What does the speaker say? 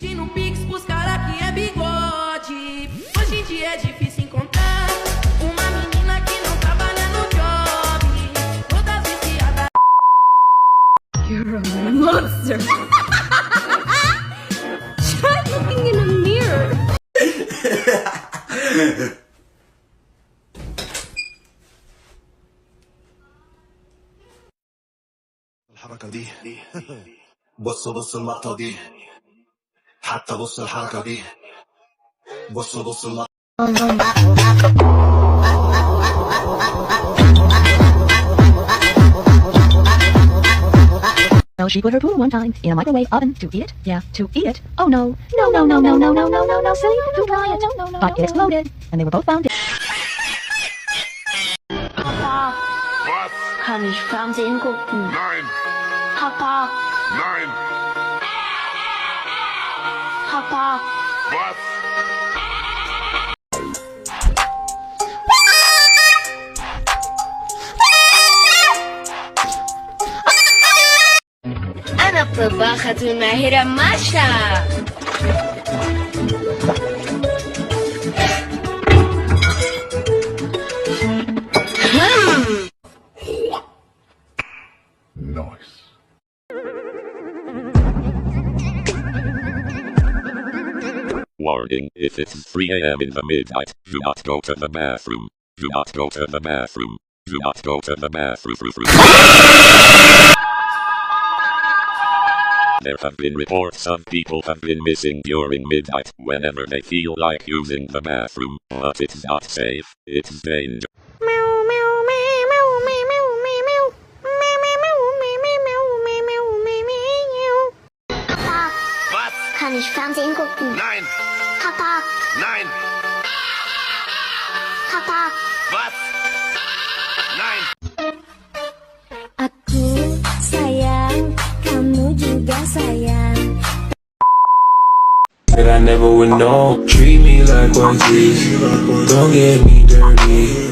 No Pix pros cara que é bigode. Hoje em dia é difícil encontrar uma menina que não trabalha no job. Todas viciadas. You're a monster. Try looking in a mirror. الحركة دي بص اللقطة دي حتى بص الحركة دي بص اللقطة. So she put her poo one time in a microwave oven to eat it. Yeah, to eat it. Oh no. No, silly, to try it. But it exploded, and they were both found dead. Papa, Was? kann ich Fernsehen gucken? Nein! Papa, Nein! Papa, Was? أنا طباخة ماهرة ماشا. Nice. Warning, if it's 3 a.m. in the midnight, do not go to the bathroom. Do not go to the bathroom. Do not go to the bathroom. There have been reports of people have been missing during midnight whenever they feel like using the bathroom, but it's not safe, it's dangerous. Papa, Was? kann ich Fernsehen gucken? Nein! Papa, Nein! Papa. Was? Nein! Aku sayang, kamu juga sayang. That I never would know. Treat me like one, please. Don't get me dirty.